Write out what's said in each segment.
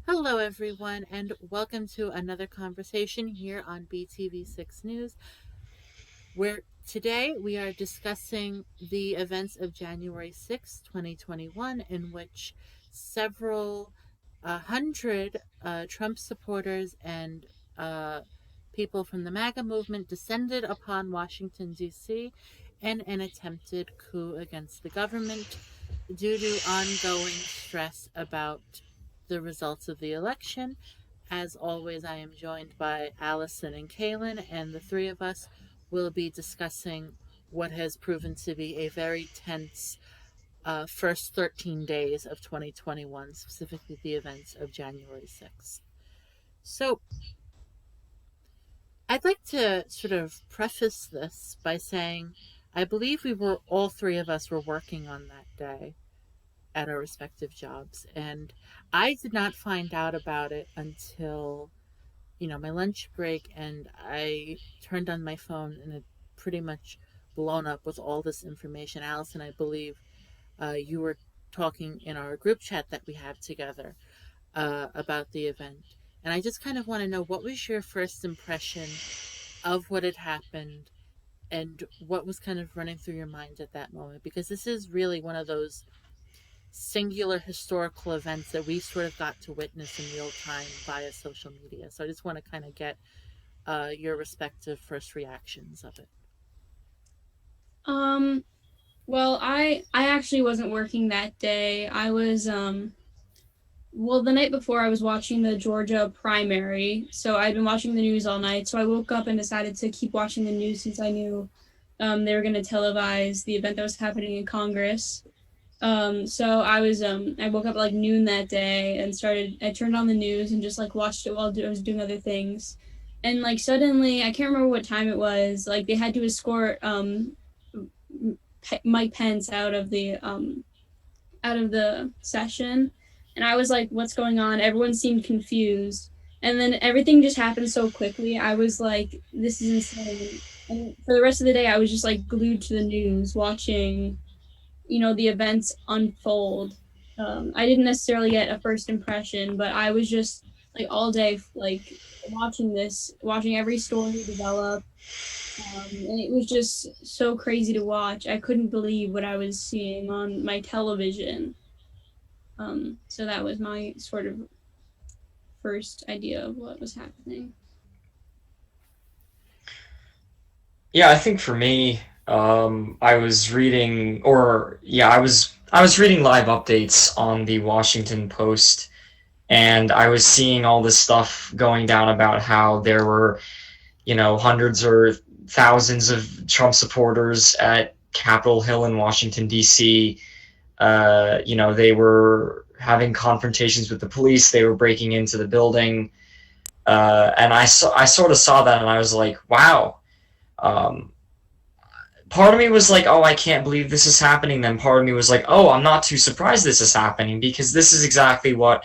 Hello, everyone, and welcome to another conversation here on BTV 6 News, where today we are discussing the events of January 6th, 2021, in which several hundred Trump supporters and people from the MAGA movement descended upon Washington, D.C. in an attempted coup against the government due to ongoing stress about the results of the election. As always, I am joined by Allison and Kaylin, and the three of us will be discussing what has proven to be a very tense first 13 days of 2021, specifically the events of January 6th. So, I'd like to sort of preface this by saying I believe all three of us were working on that day at our respective jobs. And I did not find out about it until, my lunch break, and I turned on my phone and it pretty much blown up with all this information. Allison, I believe you were talking in our group chat that we have together about the event. And I just kind of want to know, what was your first impression of what had happened and what was kind of running through your mind at that moment? Because this is really one of those singular historical events that we sort of got to witness in real time via social media. So I just want to kind of get your respective first reactions of it. Um, well, I actually wasn't working that day. I was the night before I was watching the Georgia primary. So I'd been watching the news all night. So I woke up and decided to keep watching the news since I knew they were going to televise the event that was happening in Congress. So I woke up at like noon that day and I turned on the news and just like watched it while I was doing other things. And like suddenly, I can't remember what time it was, like they had to escort Mike Pence out of the session, and I was like, "What's going on?" Everyone seemed confused, and then everything just happened so quickly. I was like, "This is insane." And for the rest of the day, I was just like glued to the news, watching, the events unfold. I didn't necessarily get a first impression, but I was just like all day, like watching every story develop. And it was just so crazy to watch. I couldn't believe what I was seeing on my television. So that was my sort of first idea of what was happening. Yeah, I think for me, I was reading, or yeah, I was reading live updates on the Washington Post, and I was seeing all this stuff going down about how there were, hundreds or thousands of Trump supporters at Capitol Hill in Washington, D.C. They were having confrontations with the police. They were breaking into the building, and I sort of saw that, and I was like, wow. Um, Part of me was like, oh, I can't believe this is happening. Then part of me was like, oh, I'm not too surprised this is happening because this is exactly what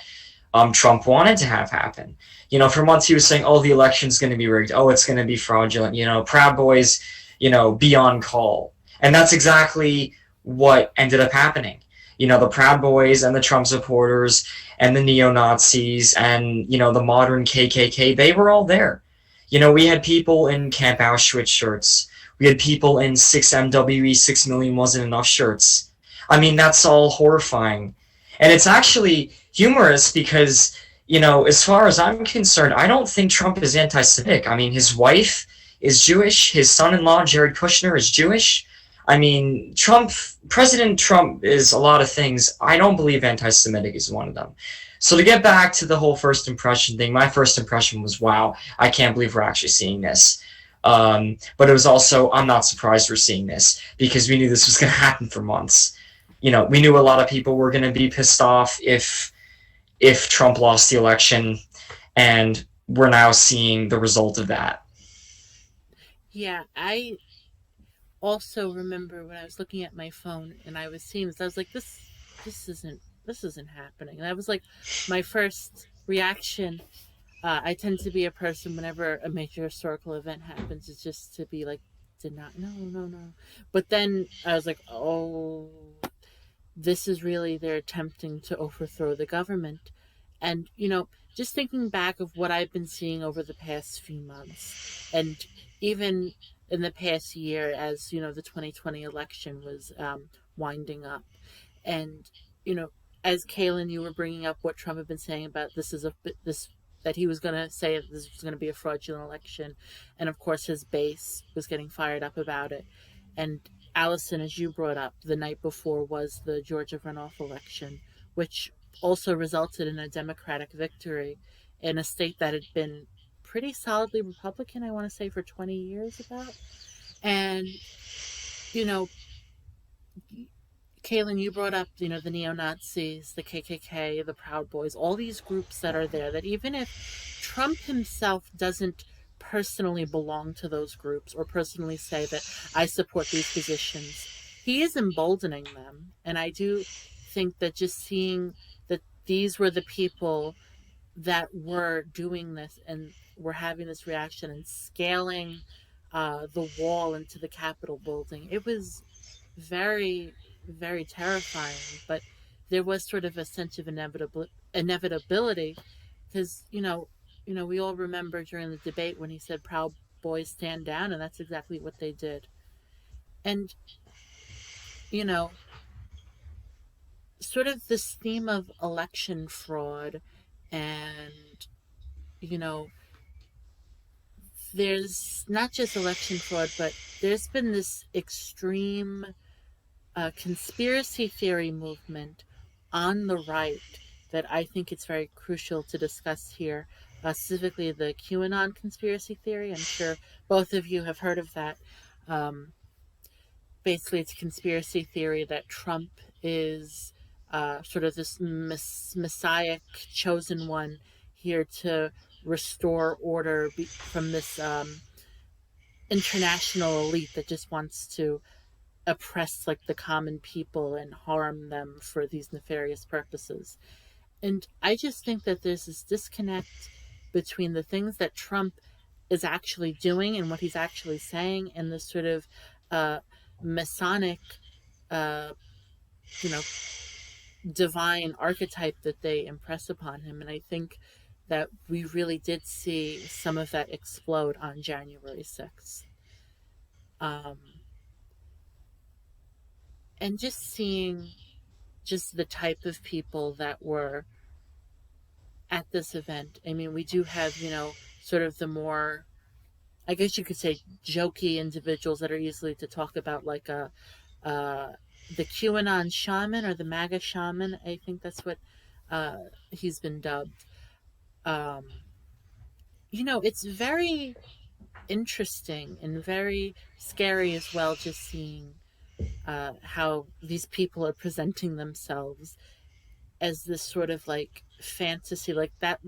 Trump wanted to have happen. For months he was saying, oh, the election's going to be rigged. Oh, it's going to be fraudulent. Proud Boys, be on call. And that's exactly what ended up happening. The Proud Boys and the Trump supporters and the neo-Nazis and, the modern KKK, they were all there. We had people in Camp Auschwitz shirts. We had people in 6MWE, 6 million wasn't enough shirts. I mean, that's all horrifying. And it's actually humorous because, as far as I'm concerned, I don't think Trump is anti Semitic. I mean, his wife is Jewish, his son in law, Jared Kushner, is Jewish. I mean, President Trump is a lot of things. I don't believe anti Semitic is one of them. So to get back to the whole first impression thing, my first impression was, wow, I can't believe we're actually seeing this. But it was also, I'm not surprised we're seeing this because we knew this was going to happen for months. We knew a lot of people were going to be pissed off if Trump lost the election, and we're now seeing the result of that. Yeah, I also remember when I was looking at my phone and I was seeing this, I was like, this isn't happening. And that was like my first reaction. I tend to be a person whenever a major historical event happens, is just to be like, did not, no, no, no. But then I was like, oh, this is really, they're attempting to overthrow the government. And, just thinking back of what I've been seeing over the past few months, and even in the past year, as, the 2020 election was winding up. And, you know, as Kaylin, you were bringing up what Trump had been saying about this that he was going to say this was going to be a fraudulent election, and of course his base was getting fired up about it. And Allison, as you brought up, the night before was the Georgia runoff election, which also resulted in a Democratic victory in a state that had been pretty solidly Republican, I want to say, for 20 years about. And, you know, Kaylin, you brought up, the neo Nazis, the KKK, the Proud Boys, all these groups that are there, that even if Trump himself doesn't personally belong to those groups or personally say that I support these positions, he is emboldening them. And I do think that just seeing that these were the people that were doing this and were having this reaction and scaling the wall into the Capitol building, it was very, very terrifying. But there was sort of a sense of inevitability, because we all remember during the debate when he said "Proud Boys stand down," and that's exactly what they did. And you know, sort of this theme of election fraud, and you know, there's not just election fraud, but there's been this extreme conspiracy theory movement on the right that I think it's very crucial to discuss here, specifically the QAnon conspiracy theory. I'm sure both of you have heard of that. Um, Basically, it's a conspiracy theory that Trump is sort of this messiah chosen one here to restore order from this international elite that just wants to oppress like the common people and harm them for these nefarious purposes. And I just think that there's this disconnect between the things that Trump is actually doing and what he's actually saying, and this sort of uh, Masonic, uh, you know, divine archetype that they impress upon him. And I think that we really did see some of that explode on January 6th. Um, and just seeing just the type of people that were at this event. I mean, we do have, sort of the more, I guess you could say, jokey individuals that are easily to talk about, like the QAnon shaman, or the MAGA shaman. I think that's what he's been dubbed. Um, it's very interesting and very scary as well, just seeing how these people are presenting themselves as this sort of like fantasy, like that.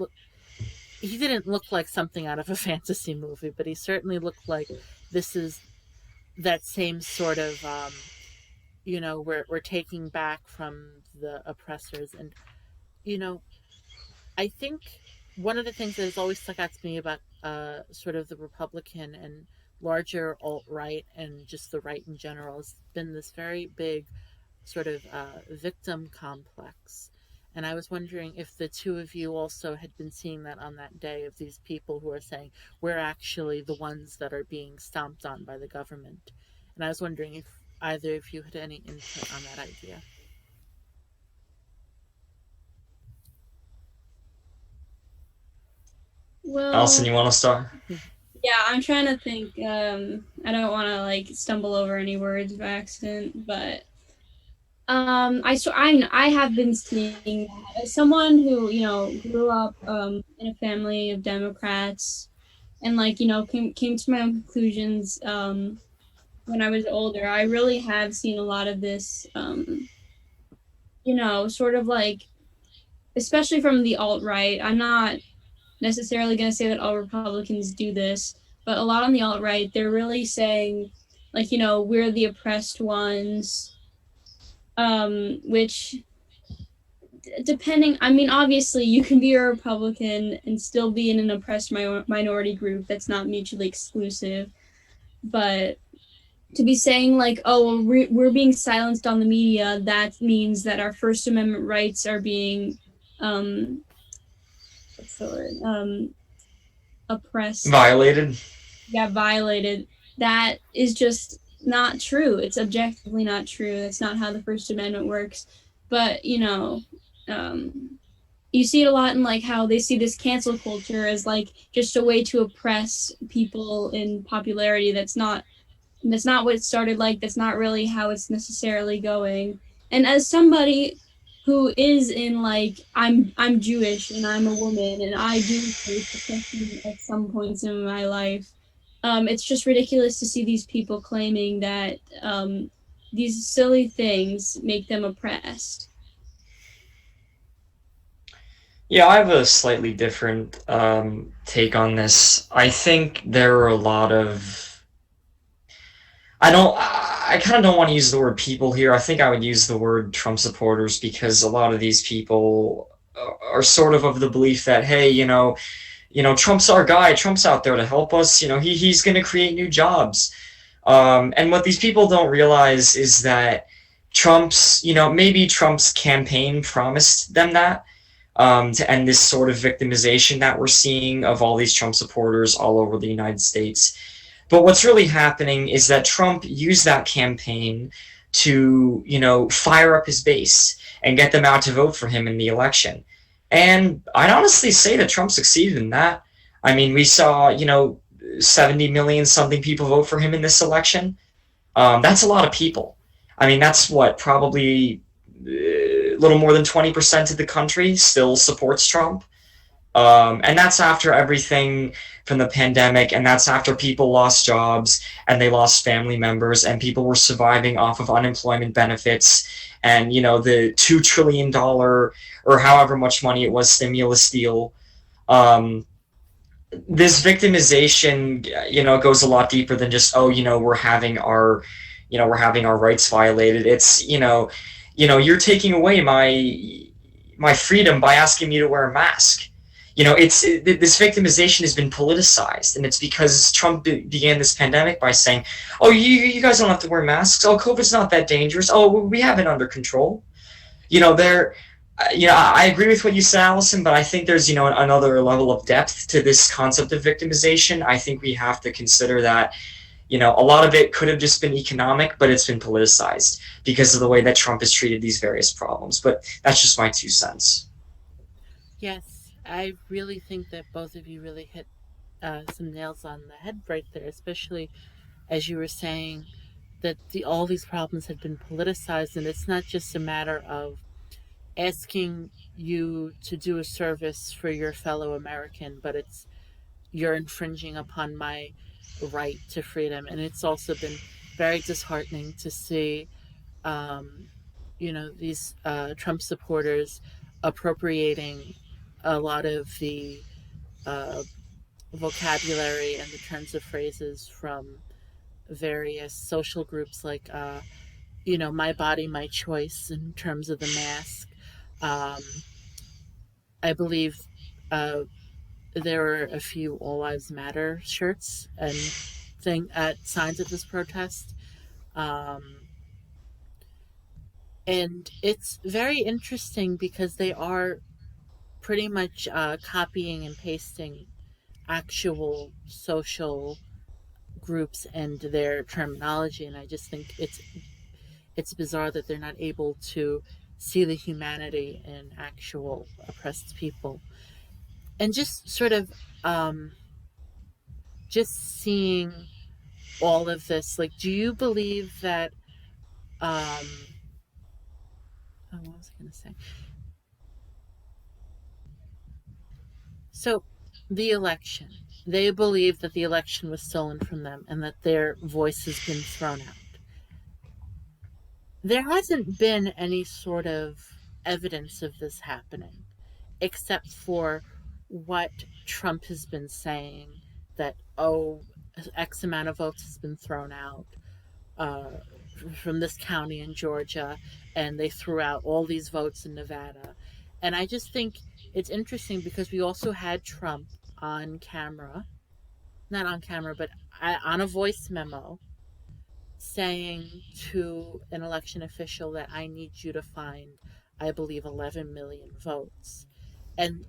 He didn't look like something out of a fantasy movie, but he certainly looked like this is that same sort of, we're taking back from the oppressors. And, I think one of the things that has always stuck out to me about sort of the Republican and larger alt-right and just the right in general has been this very big sort of victim complex. And I was wondering if the two of you also had been seeing that on that day, of these people who are saying, we're actually the ones that are being stomped on by the government. And I was wondering if either of you had any input on that idea. Allison, Well, you want to start? yeah, I'm trying to think. I don't want to like stumble over any words by accident, but I have been seeing that as someone who grew up in a family of Democrats, and like came to my own conclusions when I was older. I really have seen a lot of this, sort of like, especially from the alt-right. I'm not necessarily going to say that all Republicans do this, but a lot on the alt-right, they're really saying, like, we're the oppressed ones, which, depending, I mean, obviously you can be a Republican and still be in an oppressed minority group. That's not mutually exclusive. But to be saying like, oh, we're being silenced on the media, that means that our First Amendment rights are being what's the word? Oppressed, Violated. got violated. That is just not true. It's objectively not true. That's not how the First Amendment works. But um, you see it a lot in like how they see this cancel culture as like just a way to oppress people in popularity. That's not what it started like. That's not really how it's necessarily going. And as somebody who is in like I'm Jewish and I'm a woman and I do face oppression at some points in my life. It's just ridiculous to see these people claiming that these silly things make them oppressed. Yeah, I have a slightly different take on this. I think there are a lot of I don't. I kind of don't want to use the word people here. I think I would use the word Trump supporters because a lot of these people are sort of the belief that hey, Trump's our guy. Trump's out there to help us. He's going to create new jobs. And what these people don't realize is that maybe Trump's campaign promised them that to end this sort of victimization that we're seeing of all these Trump supporters all over the United States. But what's really happening is that Trump used that campaign to, fire up his base and get them out to vote for him in the election. And I'd honestly say that Trump succeeded in that. I mean, we saw, 70 million something people vote for him in this election. That's a lot of people. I mean, that's what, probably a little more than 20% of the country still supports Trump. And that's after everything from the pandemic, and that's after people lost jobs and they lost family members, and people were surviving off of unemployment benefits and, the $2 trillion or however much money it was stimulus deal. Um, this victimization, goes a lot deeper than just, oh, we're having our rights violated. It's, you're taking away my freedom by asking me to wear a mask. This victimization has been politicized, and it's because Trump began this pandemic by saying, "Oh, you guys don't have to wear masks. Oh, COVID's not that dangerous. Oh, we have it under control." There, I agree with what you said, Allison, but I think there's another level of depth to this concept of victimization. I think we have to consider that a lot of it could have just been economic, but it's been politicized because of the way that Trump has treated these various problems. But that's just my 2 cents. Yes, I really think that both of you really hit some nails on the head right there, especially as you were saying that all these problems had been politicized, and it's not just a matter of asking you to do a service for your fellow American, but it's you're infringing upon my right to freedom. And it's also been very disheartening to see, um, these Trump supporters appropriating a lot of the uh, vocabulary and the turns of phrases from various social groups like, my body, my choice in terms of the mask. Um, I believe uh, there were a few All Lives Matter shirts and signs at this protest. Um, and it's very interesting because they are pretty much copying and pasting actual social groups and their terminology, and I just think it's bizarre that they're not able to see the humanity in actual oppressed people. And just sort of just seeing all of this, like, do you believe that um oh, what was I going to say? So the election, they believe that the election was stolen from them and that their voice has been thrown out. There hasn't been any sort of evidence of this happening, except for what Trump has been saying that, oh, X amount of votes has been thrown out uh, from this county in Georgia, and they threw out all these votes in Nevada. And I just think it's interesting because we also had Trump on camera, not on camera, but on a voice memo saying to an election official that I need you to find, I believe, 11 million votes. and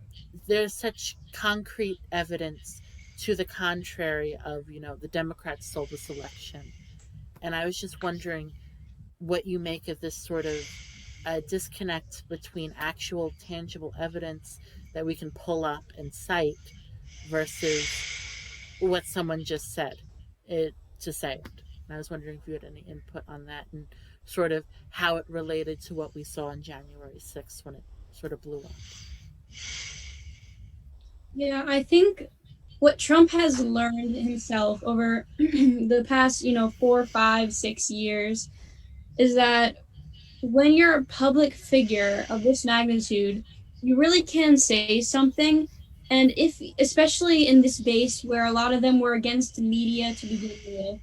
there's such concrete evidence to the contrary of, the Democrats stole this election. And I was just wondering what you make of this sort of disconnect between actual tangible evidence that we can pull up and cite versus what someone just said to say it. And I was wondering if you had any input on that and sort of how it related to what we saw on January 6th when it sort of blew up. Yeah, I think what Trump has learned himself over the past, 4, 5, 6 years is that when you're a public figure of this magnitude, you really can say something. And if, especially in this base where a lot of them were against the media to begin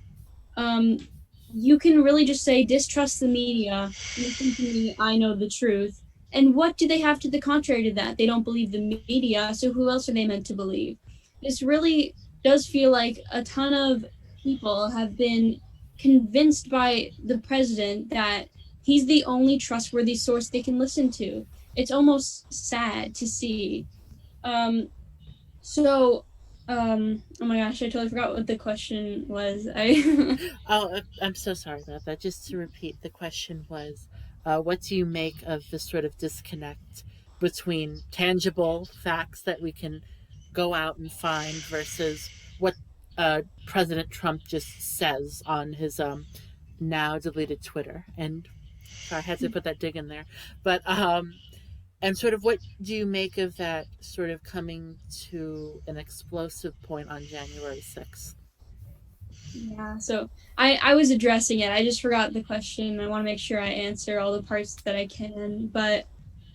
with, you can really just say, distrust the media, listen to me, I know the truth. And what do they have to the contrary to that? They don't believe the media, so who else are they meant to believe? This really does feel like a ton of people have been convinced by the president that he's the only trustworthy source they can listen to. It's almost sad to see. Oh my gosh, I totally forgot what the question was. Oh, I'm so sorry about that. Just to repeat, the question was, what do you make of the sort of disconnect between tangible facts that we can go out and find versus what President Trump just says on his now deleted Twitter? And I had to put that dig in there. But and sort of what do you make of that sort of coming to an explosive point on January 6th? Yeah, so I was addressing it. I just forgot the question. I want to make sure I answer all the parts that I can. But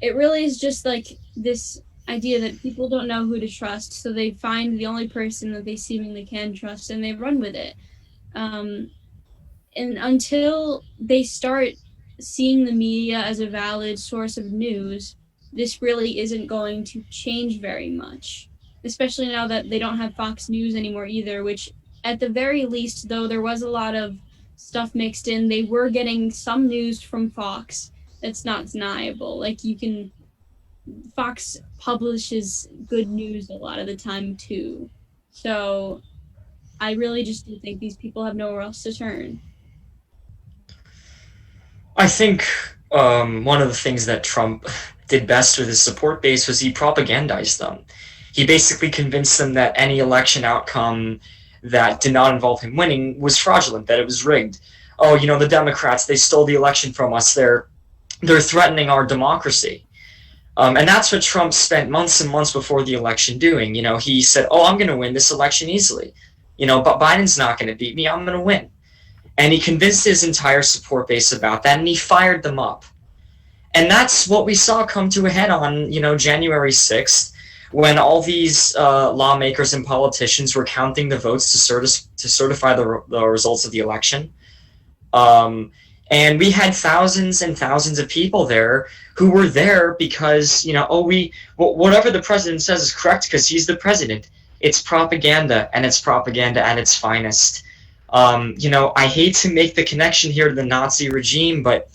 it really is just like this idea that people don't know who to trust, so they find the only person that they seemingly can trust and they run with it. And until they start seeing the media as a valid source of news, this really isn't going to change very much, especially now that they don't have Fox News anymore either, which at the very least, though there was a lot of stuff mixed in, they were getting some news from Fox. That's not deniable. Like Fox publishes good news a lot of the time too. So I really just do think these people have nowhere else to turn. I think one of the things that Trump did best with his support base was he propagandized them. He basically convinced them that any election outcome that did not involve him winning was fraudulent, that it was rigged. Oh, the Democrats, they stole the election from us. They're threatening our democracy. And that's what Trump spent months and months before the election doing. He said, oh, I'm going to win this election easily. But Biden's not going to beat me. I'm going to win. And he convinced his entire support base about that, and he fired them up. And that's what we saw come to a head on, January 6th, when all these lawmakers and politicians were counting the votes to certify the results of the election. And we had thousands and thousands of people there who were there because, whatever the president says is correct because he's the president. It's propaganda, and it's propaganda at its finest. I hate to make the connection here to the Nazi regime, but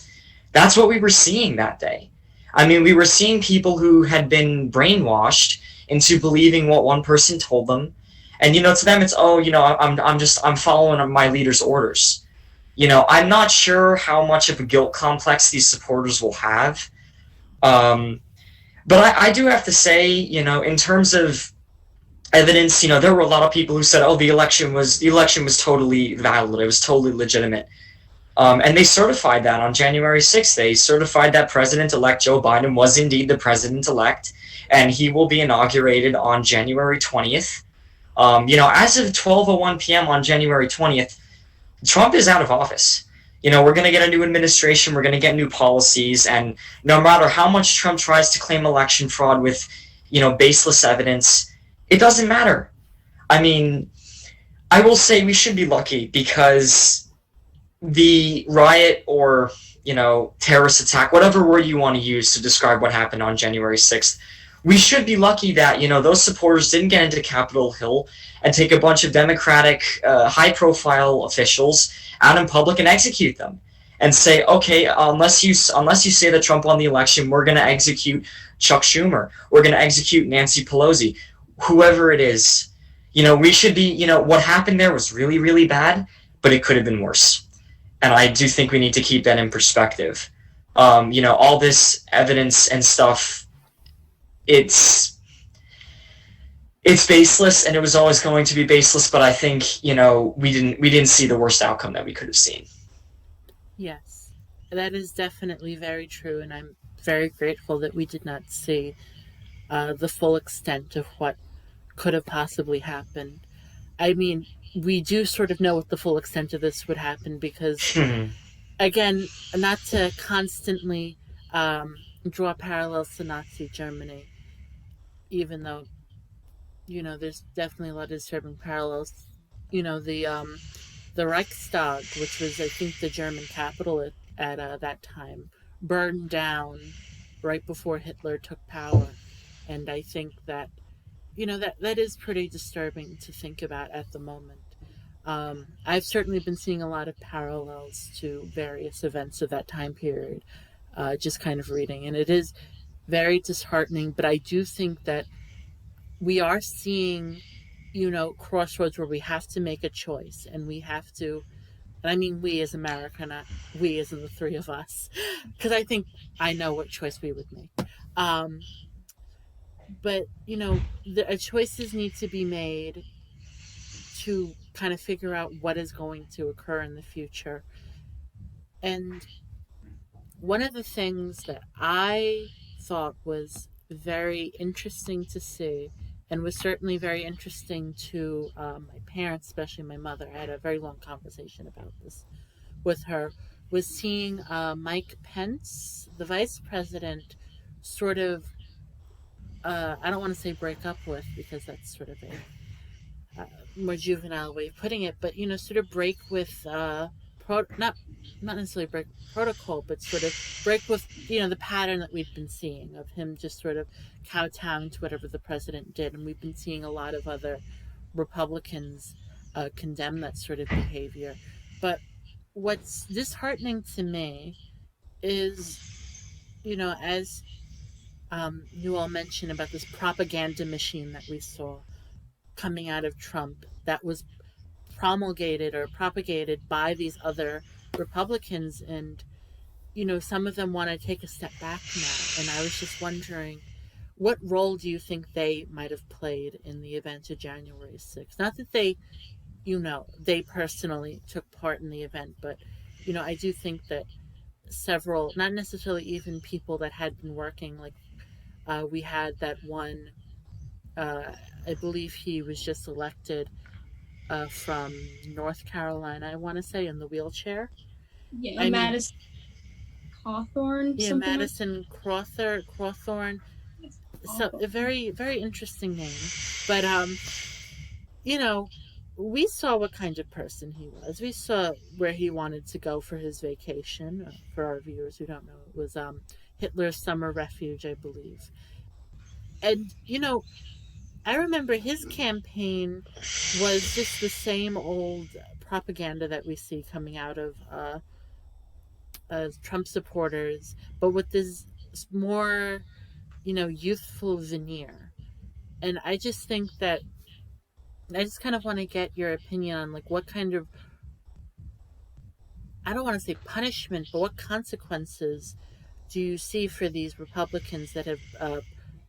that's what we were seeing that day. I mean, we were seeing people who had been brainwashed into believing what one person told them. And, to them it's, I'm following my leader's orders. I'm not sure how much of a guilt complex these supporters will have. But I do have to say, in terms of evidence, there were a lot of people who said, oh, the election was totally valid. It was totally legitimate. And they certified that on January 6th. They certified that President-elect Joe Biden was indeed the president-elect, and he will be inaugurated on January 20th. As of 12:01 p.m. on January 20th, Trump is out of office. We're going to get a new administration. We're going to get new policies. And no matter how much Trump tries to claim election fraud with, baseless evidence, it doesn't matter. I mean, I will say we should be lucky because the riot or, terrorist attack, whatever word you want to use to describe what happened on January 6th, we should be lucky that, those supporters didn't get into Capitol Hill and take a bunch of Democratic high-profile officials out in public and execute them and say, okay, unless you say that Trump won the election, we're going to execute Chuck Schumer. We're going to execute Nancy Pelosi. Whoever it is, we should be, what happened there was really, really bad, but it could have been worse. And I do think we need to keep that in perspective. All this evidence and stuff, it's baseless, and it was always going to be baseless, but I think, we didn't see the worst outcome that we could have seen. Yes, that is definitely very true, and I'm very grateful that we did not see the full extent of what could have possibly happened. I mean, we do sort of know what the full extent of this would happen because, again, not to constantly draw parallels to Nazi Germany, even though, there's definitely a lot of disturbing parallels. The Reichstag, which was, I think, the German capital at that time, burned down right before Hitler took power. And I think that, that is pretty disturbing to think about at the moment. I've certainly been seeing a lot of parallels to various events of that time period, just kind of reading. And it is very disheartening, but I do think that we are seeing, crossroads where we have to make a choice, and we have to, and I mean we as America, not we as in the three of us, because I think I know what choice we would make. But, the choices need to be made to kind of figure out what is going to occur in the future. And one of the things that I thought was very interesting to see, and was certainly very interesting to my parents, especially my mother, I had a very long conversation about this with her, was seeing Mike Pence, the vice president, sort of, I don't want to say break up with, because that's sort of a more juvenile way of putting it, but, sort of break with, not necessarily break protocol, but sort of break with, the pattern that we've been seeing of him just sort of kowtowing to whatever the president did. And we've been seeing a lot of other Republicans condemn that sort of behavior. But what's disheartening to me is, as you all mentioned about this propaganda machine that we saw coming out of Trump, that was promulgated or propagated by these other Republicans, and some of them want to take a step back now. And I was just wondering, what role do you think they might have played in the event of January 6th? Not that they personally took part in the event, but I do think that several, not necessarily even people that had been working, like we had that one, I believe he was just elected from North Carolina, I want to say, in the wheelchair. Yeah, Madison Cawthorn. Yeah, Madison Cawthorn. So a very, very interesting name. But we saw what kind of person he was. We saw where he wanted to go for his vacation. For our viewers who don't know, it was Hitler's summer refuge, I believe. And I remember his campaign was just the same old propaganda that we see coming out of Trump supporters, but with this more, youthful veneer. And I just think that I just kind of want to get your opinion on, like, what kind of, I don't want to say punishment, but what consequences do you see for these Republicans that have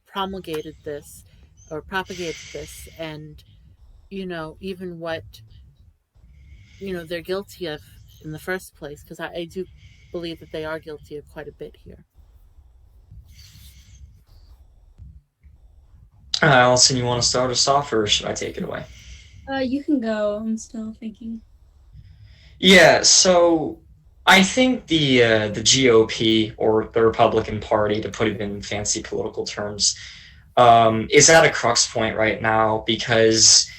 promulgated this or propagated this, and even what they're guilty of in the first place, because I do believe that they are guilty of quite a bit here. Allison, you want to start us off, or should I take it away? You can go. I'm still thinking. Yeah, so I think the GOP, or the Republican Party, to put it in fancy political terms, is at a crux point right now, because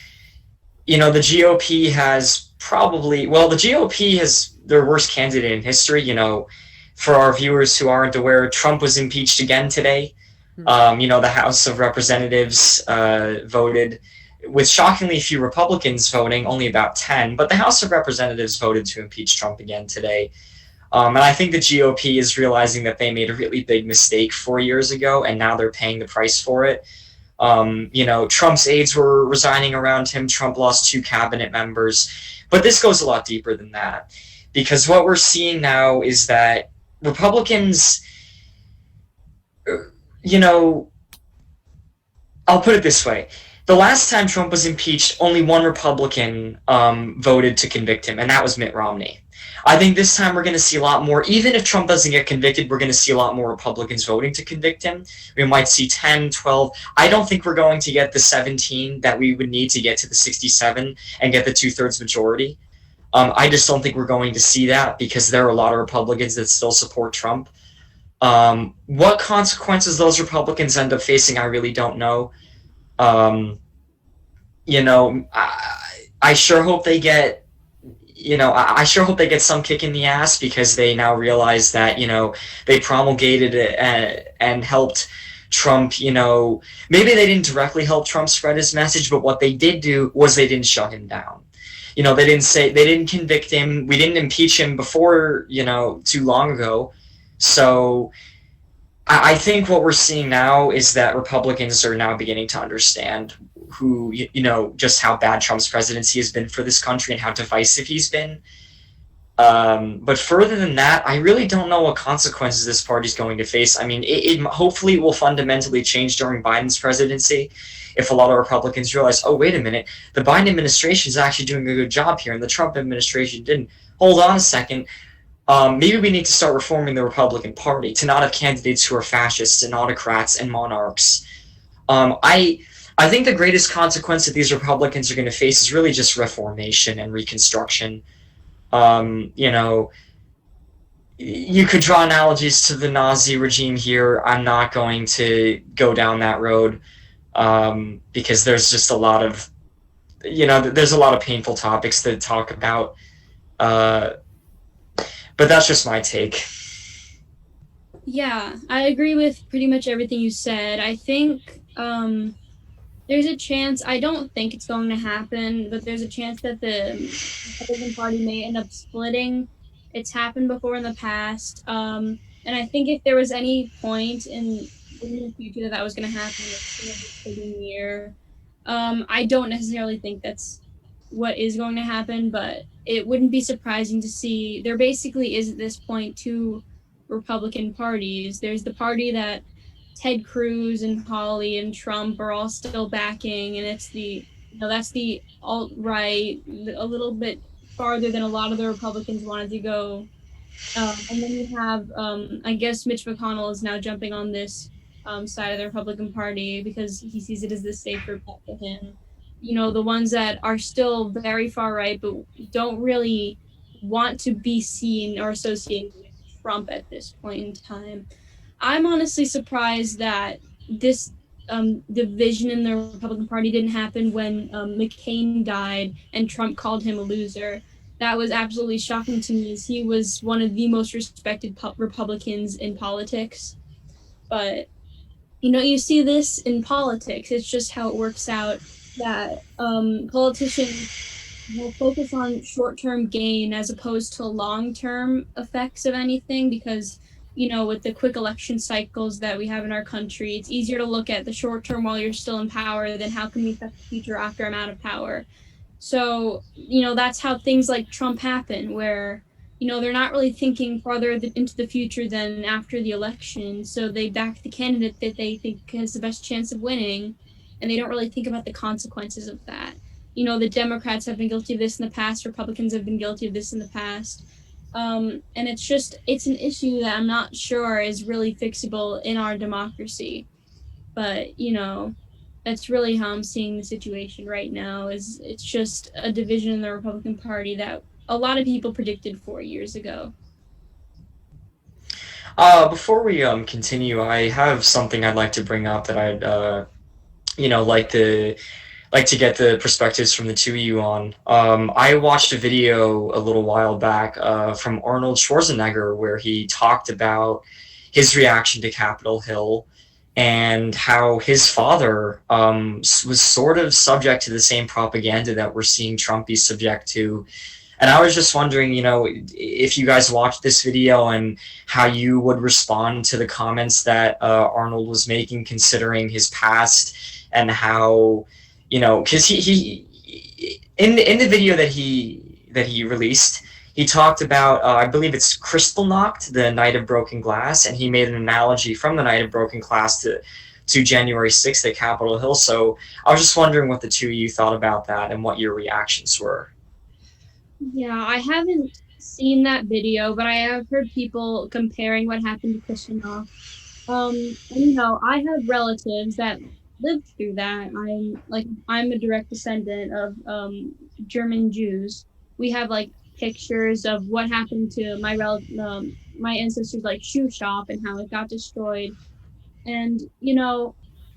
the GOP has the GOP has their worst candidate in history. For our viewers who aren't aware, Trump was impeached again today. The House of Representatives voted, with shockingly few Republicans voting, only about 10, but the House of Representatives voted to impeach Trump again today. And I think the GOP is realizing that they made a really big mistake 4 years ago, and now they're paying the price for it. Trump's aides were resigning around him. Trump lost 2 cabinet members. But this goes a lot deeper than that. Because what we're seeing now is that Republicans, I'll put it this way. The last time Trump was impeached, only one Republican voted to convict him, and that was Mitt Romney. I think this time we're going to see a lot more. Even if Trump doesn't get convicted, we're going to see a lot more Republicans voting to convict him. We might see 10, 12. I don't think we're going to get the 17 that we would need to get to the 67 and get the 2/3 majority. I just don't think we're going to see that because there are a lot of Republicans that still support Trump. What consequences those Republicans end up facing, I really don't know. I sure hope they get I sure hope they get some kick in the ass because they now realize that, they promulgated it and helped Trump, maybe they didn't directly help Trump spread his message, but what they did do was they didn't shut him down. They didn't convict him. We didn't impeach him before, too long ago. So I think what we're seeing now is that Republicans are now beginning to understand just how bad Trump's presidency has been for this country and how divisive he's been. But further than that, I really don't know what consequences this party's going to face. I mean, hopefully it will fundamentally change during Biden's presidency if a lot of Republicans realize, oh, wait a minute, the Biden administration is actually doing a good job here and the Trump administration didn't. Hold on a second. Maybe we need to start reforming the Republican Party to not have candidates who are fascists and autocrats and monarchs. I think the greatest consequence that these Republicans are going to face is really just reformation and reconstruction. You could draw analogies to the Nazi regime here. I'm not going to go down that road because there's just a lot of, there's a lot of painful topics to talk about. But that's just my take. Yeah, I agree with pretty much everything you said. I think there's a chance, I don't think it's going to happen, but there's a chance that the Republican Party may end up splitting. It's happened before in the past. And I think if there was any point in the future that was going to happen, it's going to be year. I don't necessarily think that's what is going to happen, but it wouldn't be surprising to see. There basically is at this point 2 Republican parties. There's the party that Ted Cruz and Hawley and Trump are all still backing, and it's that's the alt-right, a little bit farther than a lot of the Republicans wanted to go. And then you have, I guess Mitch McConnell is now jumping on this side of the Republican Party because he sees it as the safer bet for him. The ones that are still very far right but don't really want to be seen or associated with Trump at this point in time. I'm honestly surprised that this division in the Republican Party didn't happen when McCain died and Trump called him a loser. That was absolutely shocking to me, as he was one of the most respected Republicans in politics. But, you see this in politics. It's just how it works out that politicians will focus on short-term gain as opposed to long-term effects of anything because with the quick election cycles that we have in our country, it's easier to look at the short term while you're still in power than how can we affect the future after I'm out of power. So, that's how things like Trump happen, where, they're not really thinking farther into the future than after the election. So they back the candidate that they think has the best chance of winning, and they don't really think about the consequences of that. The Democrats have been guilty of this in the past. Republicans have been guilty of this in the past. And it's an issue that I'm not sure is really fixable in our democracy. But, that's really how I'm seeing the situation right now. It's just a division in the Republican Party that a lot of people predicted 4 years ago. Before we continue, I have something I'd like to bring up that I'd like to get the perspectives from the 2 of you on. I watched a video a little while back from Arnold Schwarzenegger where he talked about his reaction to Capitol Hill and how his father was sort of subject to the same propaganda that we're seeing Trump be subject to. And I was just wondering, if you guys watched this video and how you would respond to the comments that Arnold was making, considering his past, and how, because he in the video that he released, he talked about, I believe it's Crystal Knocked, the Night of Broken Glass, and he made an analogy from the Night of Broken Glass to January 6th at Capitol Hill. So I was just wondering what the two of you thought about that and what your reactions were. Yeah, I haven't seen that video, but I have heard people comparing what happened to Christianoff. And, I have relatives that lived through that. I'm a direct descendant of German Jews. We have like pictures of what happened to my ancestors' like shoe shop and how it got destroyed. And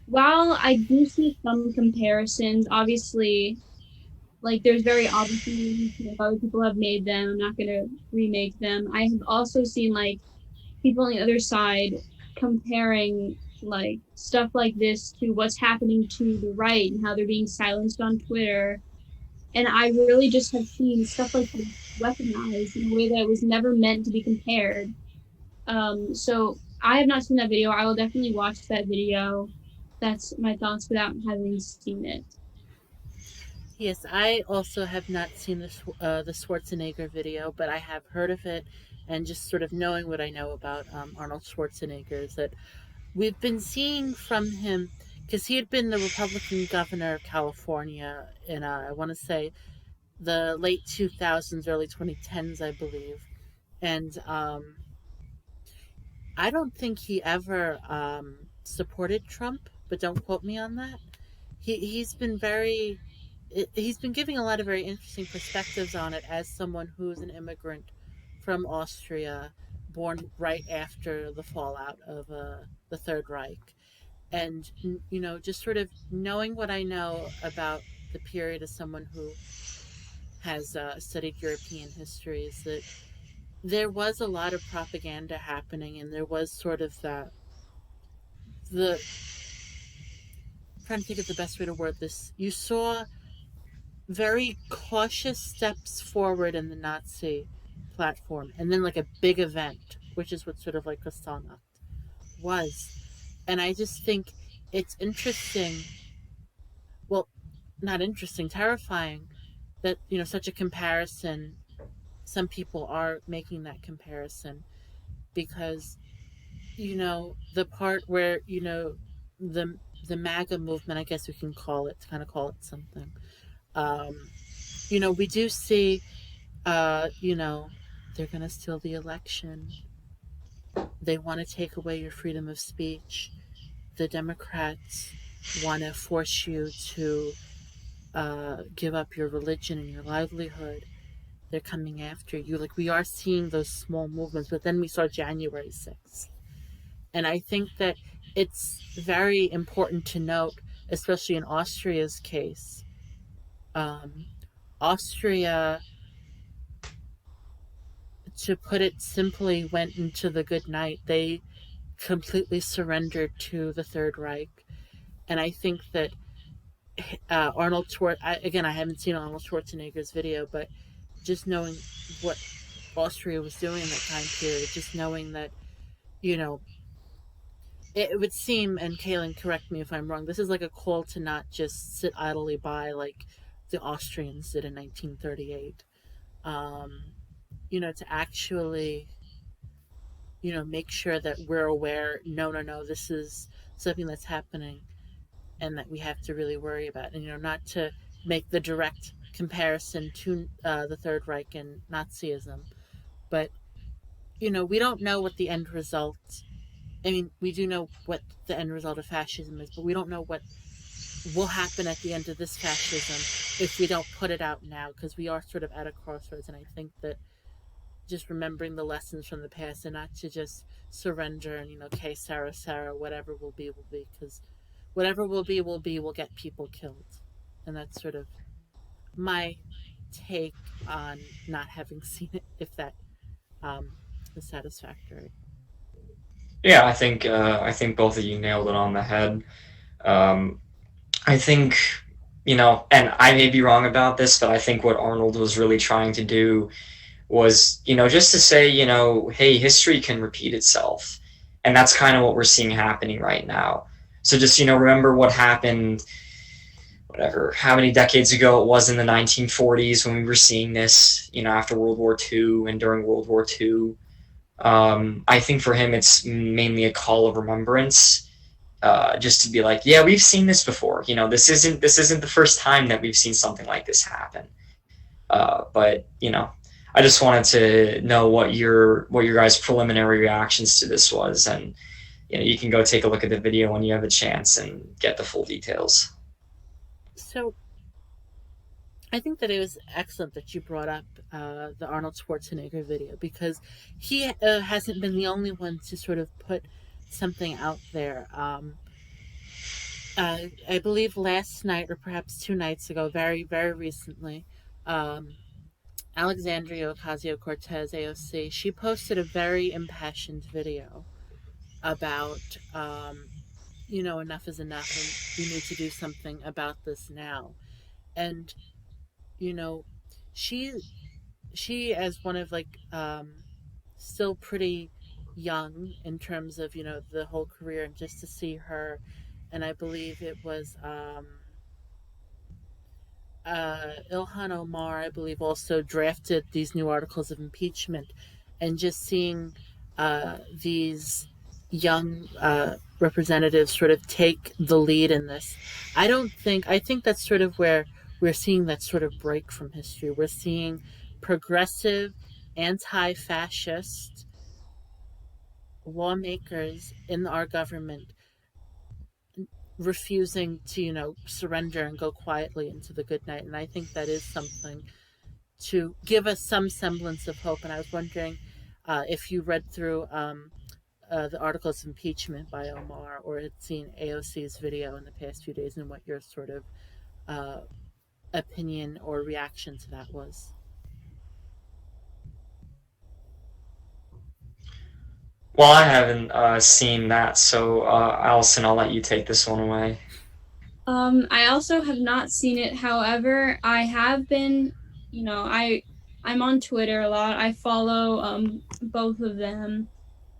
while I do see some comparisons, obviously, like there's very obvious movies, other people have made them. I'm not gonna remake them. I have also seen like people on the other side comparing like stuff like this to what's happening to the right and how they're being silenced on Twitter. And I really just have seen stuff like this weaponized in a way that it was never meant to be compared. So I have not seen that video. I will definitely watch that video. That's my thoughts without having seen it. Yes, I also have not seen the Schwarzenegger video, but I have heard of it, and just sort of knowing what I know about Arnold Schwarzenegger is that we've been seeing from him, because he had been the Republican governor of California in, I want to say, the late 2000s, early 2010s, I believe. And I don't think he ever supported Trump, but don't quote me on that. He's been he's been giving a lot of very interesting perspectives on it as someone who's an immigrant from Austria, born right after the fallout of the Third Reich. And, just sort of knowing what I know about the period as someone who has studied European history is that there was a lot of propaganda happening, and there was sort of the I'm trying to think of the best way to word this. You saw very cautious steps forward in the Nazi platform, and then like a big event, which is what sort of like Kristallnacht was. And I just think it's interesting, well, not interesting, terrifying that, such a comparison, some people are making that comparison because, the part where, the the MAGA movement, I guess we can call it, kind of call it something. Um, we do see, they're going to steal the election. They want to take away your freedom of speech. The Democrats want to force you to give up your religion and your livelihood. They're coming after you. Like, we are seeing those small movements, but then we saw January 6th. And I think that it's very important to note, especially in Austria's case. Austria, to put it simply, went into the good night. They completely surrendered to the Third Reich. And I think that Arnold Schwarzenegger, again, I haven't seen Arnold Schwarzenegger's video, but just knowing what Austria was doing in that time period, just knowing that, it would seem, and Kaylin, correct me if I'm wrong, this is like a call to not just sit idly by like the Austrians did in 1938. To actually, make sure that we're aware, no, this is something that's happening and that we have to really worry about. And, not to make the direct comparison to the Third Reich and Nazism, but, we don't know what the end result, I mean, we do know what the end result of fascism is, but we don't know what will happen at the end of this fascism if we don't put it out now, because we are sort of at a crossroads. And I think that just remembering the lessons from the past and not to just surrender and, okay, Sarah, whatever will be, because whatever will be, will get people killed. And that's sort of my take on not having seen it, if that is satisfactory. Yeah, I think both of you nailed it on the head. I think and I may be wrong about this, but I think what Arnold was really trying to do was, just to say, hey, history can repeat itself. And that's kind of what we're seeing happening right now. So just, remember what happened, whatever, how many decades ago it was in the 1940s when we were seeing this, after World War II and during World War II. I think for him, it's mainly a call of remembrance, just to be like, yeah, we've seen this before. This isn't the first time that we've seen something like this happen. But I just wanted to know what your guys' preliminary reactions to this was, and you can go take a look at the video when you have a chance and get the full details. So I think that it was excellent that you brought up the Arnold Schwarzenegger video, because he hasn't been the only one to sort of put something out there. I believe last night, or perhaps 2 nights ago, very, very recently, um, Alexandria Ocasio Cortez, AOC, she posted a very impassioned video about, enough is enough and we need to do something about this now. And, you know, she as one of like still pretty young in terms of the whole career, and just to see her, and I believe it was Ilhan Omar, I believe, also drafted these new articles of impeachment, and just seeing these young representatives sort of take the lead in this. I think that's sort of where we're seeing that sort of break from history. We're seeing progressive, anti fascist lawmakers in our government refusing to, surrender and go quietly into the good night. And I think that is something to give us some semblance of hope. And I was wondering if you read through the articles of impeachment by Omar, or had seen AOC's video in the past few days, and what your sort of uh, opinion or reaction to that was. Well, I haven't seen that, so Allison, I'll let you take this one away. I also have not seen it. However, I have been, I'm on Twitter a lot. I follow both of them,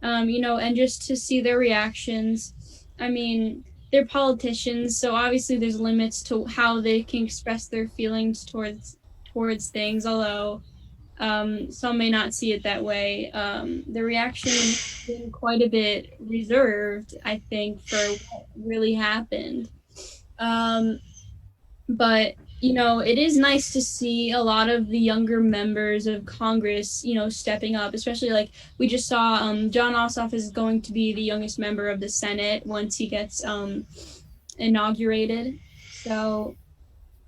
and just to see their reactions. I mean, they're politicians, so obviously there's limits to how they can express their feelings towards things. Although some may not see it that way. The reaction has been quite a bit reserved, I think, for what really happened. Um, but it is nice to see a lot of the younger members of Congress, stepping up. Especially, like, we just saw John Ossoff is going to be the youngest member of the Senate once he gets inaugurated. So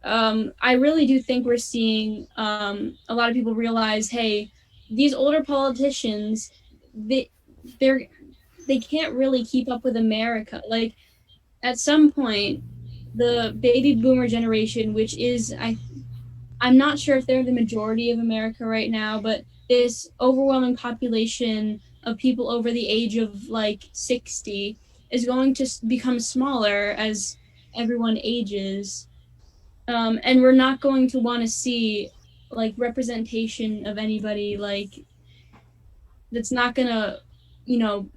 I really do think we're seeing a lot of people realize, hey, these older politicians, they're they can't really keep up with America. Like, at some point, the baby boomer generation, which is I'm not sure if they're the majority of America right now, but this overwhelming population of people over the age of like 60 is going to become smaller as everyone ages. And we're not going to want to see like representation of anybody like that's not gonna, you know,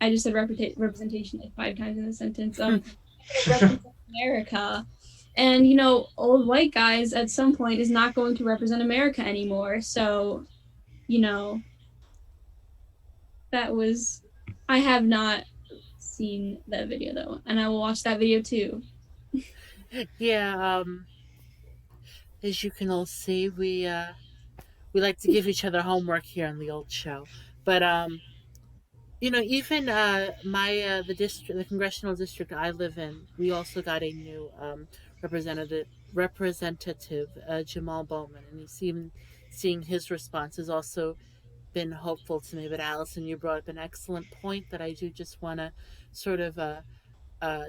I just said representation like 5 times in the sentence. Represent America. And old white guys at some point is not going to represent America anymore. So, you know, that was I have not seen that video though, and I will watch that video too. Yeah, as you can all see, we like to give each other homework here on the old show. But even the congressional district I live in, we also got a new representative, Jamal Bowman, and he's even seeing his response has also been hopeful to me. But Allison, you brought up an excellent point that I do just want to sort of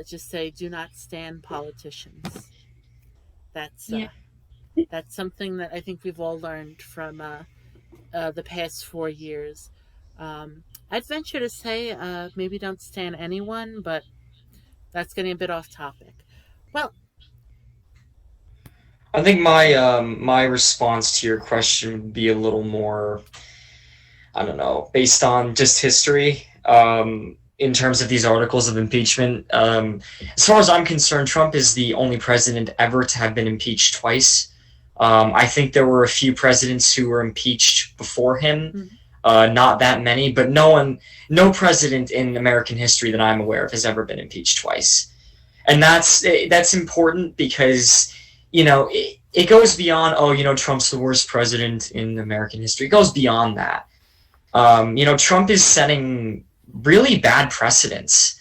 just say: do not stand politicians. That's Yeah. that's something that I think we've all learned from the past 4 years. I'd venture to say maybe don't stand anyone, but that's getting a bit off topic. Well, I think my response to your question would be a little more, I don't know, based on just history. In terms of these articles of impeachment, as far as I'm concerned, Trump is the only president ever to have been impeached twice. I think there were a few presidents who were impeached before him, Mhm. not that many, but no president in American history that I'm aware of has ever been impeached twice. And that's important because it goes beyond, oh, Trump's the worst president in American history. It goes beyond that. Trump is setting really bad precedents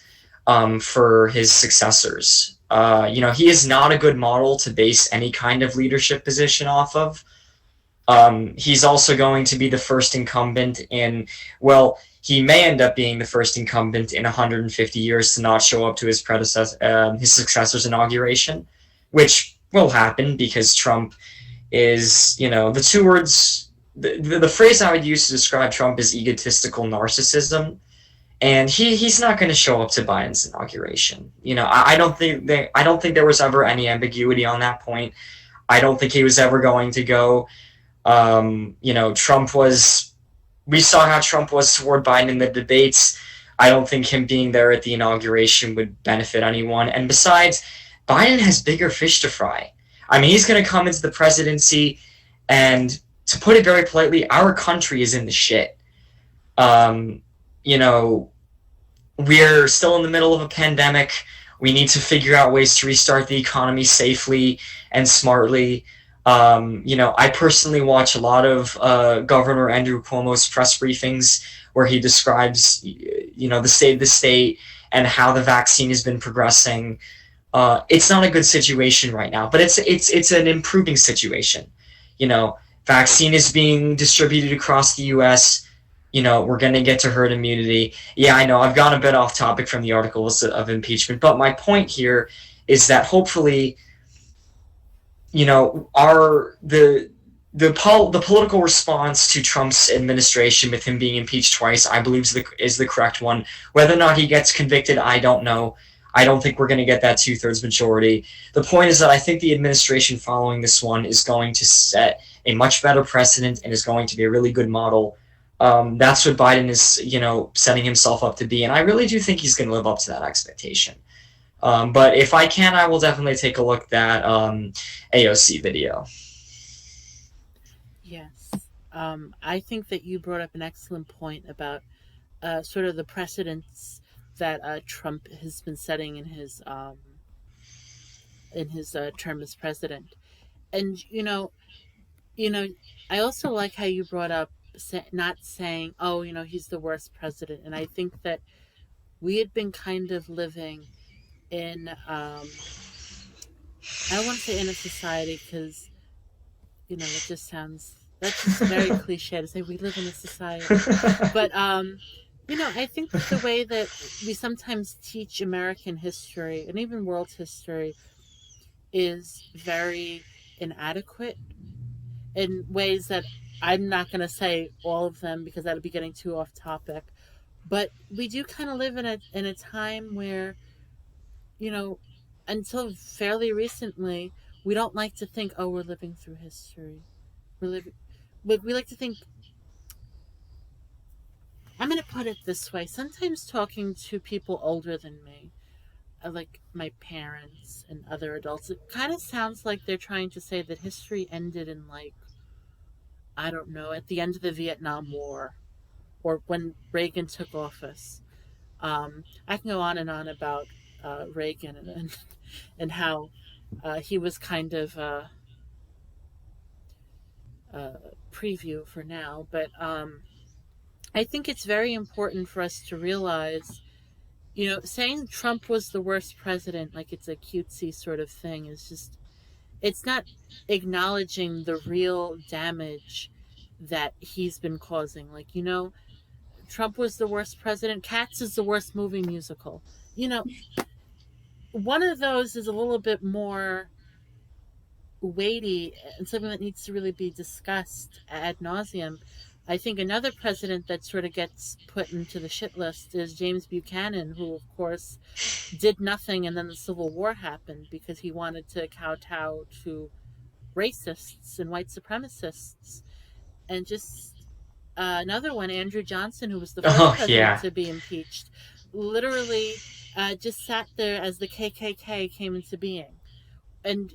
for his successors. He is not a good model to base any kind of leadership position off of. He's also going to be the first incumbent in, well, he may end up being the first incumbent in 150 years to not show up to his successor's inauguration, which will happen because Trump is, the two words, the phrase I would use to describe Trump is egotistical narcissism, and he's not going to show up to Biden's inauguration. I don't think there was ever any ambiguity on that point. I don't think he was ever going to go. Trump was. We saw how Trump was toward Biden in the debates. I don't think him being there at the inauguration would benefit anyone. And besides, Biden has bigger fish to fry. I mean, he's going to come into the presidency, and to put it very politely, our country is in the shit. Um, you know, we're still in the middle of a pandemic. We need to figure out ways to restart the economy safely and smartly. I personally watch a lot of Governor Andrew Cuomo's press briefings where he describes, the state of the state and how the vaccine has been progressing. It's not a good situation right now, but it's an improving situation. Vaccine is being distributed across the U.S. We're going to get to herd immunity. Yeah, I know I've gone a bit off topic from the articles of impeachment, but my point here is that hopefully, the political response to Trump's administration with him being impeached twice, I believe is the correct one. Whether or not he gets convicted, I don't know. I don't think we're going to get that 2/3 majority. The point is that I think the administration following this one is going to set a much better precedent and is going to be a really good model. That's what Biden is, setting himself up to be, and I really do think he's going to live up to that expectation. But if I can, I will definitely take a look at that AOC video. Yes. I think that you brought up an excellent point about sort of the precedents that Trump has been setting in his term as president. And I also like how you brought up not saying, "Oh, he's the worst president." And I think that we had been kind of living in I don't want to say in a society because that's just very cliche to say we live in a society. But I think that the way that we sometimes teach American history and even world history is very inadequate in ways that I'm not going to say all of them because that would be getting too off topic. But we do kind of live in a time where, until fairly recently, we don't like to think, oh, we're living through history. But we like to think. I'm going to put it this way. Sometimes talking to people older than me, like my parents and other adults, it kind of sounds like they're trying to say that history ended in, like, I don't know, at the end of the Vietnam War or when Reagan took office. I can go on and on about Reagan and how he was kind of a preview for now. But I think it's very important for us to realize, saying Trump was the worst president, like it's a cutesy sort of thing, is just, it's not acknowledging the real damage that he's been causing. Like, Trump was the worst president. Cats is the worst movie musical. One of those is a little bit more weighty and something that needs to really be discussed ad nauseum. I think another president that sort of gets put into the shit list is James Buchanan, who, of course, did nothing, and then the Civil War happened because he wanted to kowtow to racists and white supremacists. And just another one, Andrew Johnson, who was the first Oh president yeah. to be impeached, literally just sat there as the KKK came into being. And,